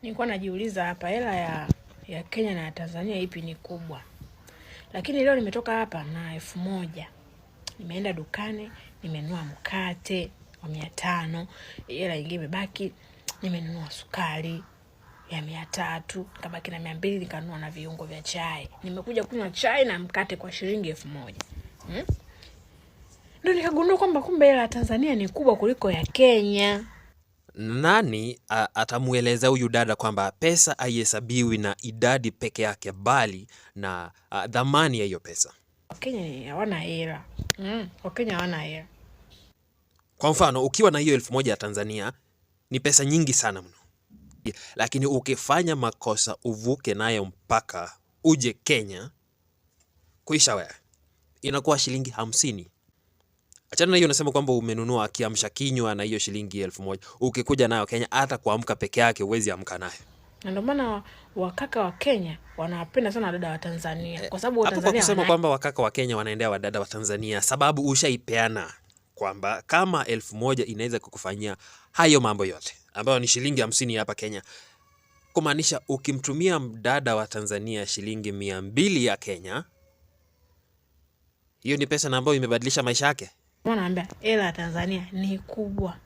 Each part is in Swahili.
Nilikuwa najiuliza hapa hela ya Kenya na ya Tanzania ipi ni kubwa. Lakini leo nimetoka hapa na 1000. Nimeenda dukani, nimenunua mkate wa 500, hela nyingine imebaki, nimenunua sukari ya 300, kabaki na 200 nikanunua na viungo vya chai. Nimekuja kunywa chai na mkate kwa shilingi 1000. Ndio nikagundua kwamba kumbe hela ya Tanzania ni kubwa kuliko ya Kenya. Nani atamueleza huyu dada kwamba pesa haihesabiwi na idadi peke yake bali na dhamani ya hiyo pesa? Wakenya hawana hela. Wakenya hawana hela. Kwa mfano, ukiwa na hiyo 1000 ya Tanzania ni pesa nyingi sana mno. Lakini ukifanya makosa uvuke nayo mpaka uje Kenya, kuisha wewe, inakuwa shilingi 50. Achana na hiyo, nasema kwamba umenunua kiamsha kinywa na hiyo shilingi 1000. Ukikuja nayo Kenya, hata kuamka peke yake huwezi amka nayo. Na ndio maana wakaka wa Kenya wanawapenda sana wadada wa Tanzania, kwa sababu wa Tanzania hapo kusema kwamba wakaka wa Kenya wanaendea wadada wa Tanzania, sababu ushaipeana kwamba kama 1000 inaweza kukufanyia hayo mambo yote ambayo ni shilingi 50 hapa Kenya, kumaanisha ukimtumia mdada wa Tanzania shilingi 200 ya Kenya, hiyo ni pesa ambayo imebadilisha maisha yake. Naambia hela ya Tanzania ni kubwa.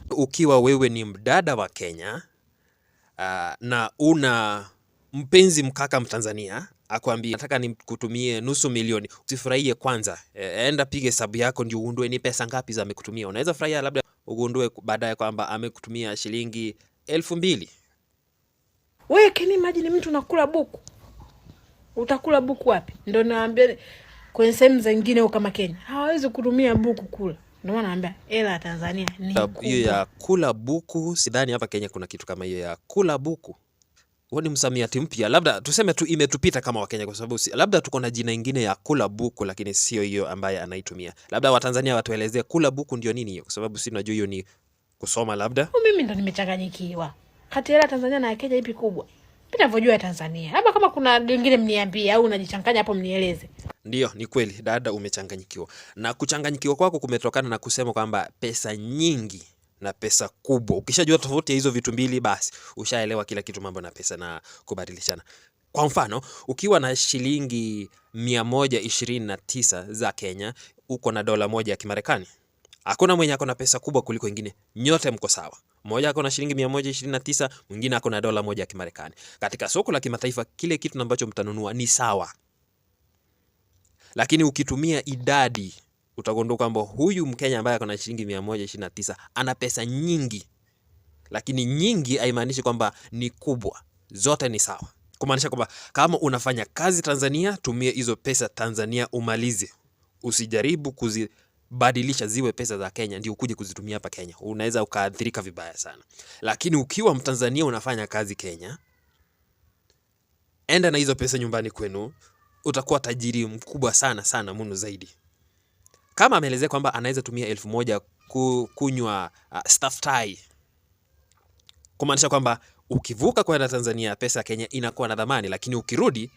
Ukiwa wewe ni mdada wa Kenya na una mpenzi mkaka Mtanzania akwambia nataka nikutumie nusu milioni, usifurahie kwanza, enda pige hesabu yako ndio ugundue ni pesa ngapi za amekutumia. Unaweza furahia, labda ugundue baadaye kwamba amekutumia shilingi 2000. Wewe can you imagine mtu unakula buku? Utakula buku wapi? Ndio naambia kwenye sehemu zingine kama Kenya hawawezi kutumia buku kula. Ndio maana naambia hela ya Tanzania ni kubwa. Hiyo ya kula buku, sidhani hapa Kenya kuna kitu kama hiyo ya kula buku. Huo ni msamiati mpya, labda tuseme tu imetupita kama Wakenya, kwa sababu labda tuko na jina ingine ya kula buku, lakini sio hiyo ambaye anaitumia. Labda Watanzania watuelezee kula buku ndio nini hiyo, kwa sababu si najua hiyo ni kusoma labda. Mimi ndo nimechanganyikiwa. Kati ya Tanzania na Kenya ipi kubwa? Mimi ninavyojua ya Tanzania. Hapa kama kuna lingine mniambie, au unajichanganya hapo mnieleze. Ndio, ni kweli dada, umechanganyikiwa. Na kuchanganyikiwa kwako kumetokana na kusema kwamba pesa nyingi na pesa kubwa. Ukishajua tofauti ya hizo vitu mbili, basi ushaelewa kila kitu mambo na pesa na kubadilishana. Kwa mfano, ukiwa na shilingi 129 za Kenya, uko na dola moja ya Kimarekani. Hakuna mwenye ako na pesa kubwa kuliko ingine. Nyote mko sawa. Mmoja ako na shilingi 129, mwingine ako na dola moja ya Kimarekani. Katika soko la kimataifa kile kitu ambacho mtanunua ni sawa. Lakini ukitumia idadi utagundua kwamba huyu Mkenya ambaye ako na shilingi 129 ana pesa nyingi. Lakini nyingi haimaanishi kwamba ni kubwa. Zote ni sawa. Kumaanisha kwamba kama unafanya kazi Tanzania, tumia hizo pesa Tanzania umalize. Usijaribu kuzibadilisha ziwe pesa za Kenya ndio ukuje kuzitumia hapa Kenya. Unaweza ukaathirika vibaya sana. Lakini ukiwa Mtanzania unafanya kazi Kenya, enda na hizo pesa nyumbani kwenu, utakuwa tajiri mkubwa sana sana mno zaidi. Kama ameelezea kwamba anaweza tumia 1000 kunywa staftahi, kumaanisha kwamba ukivuka kwenda Tanzania pesa ya Kenya inakuwa na dhamani, lakini ukirudi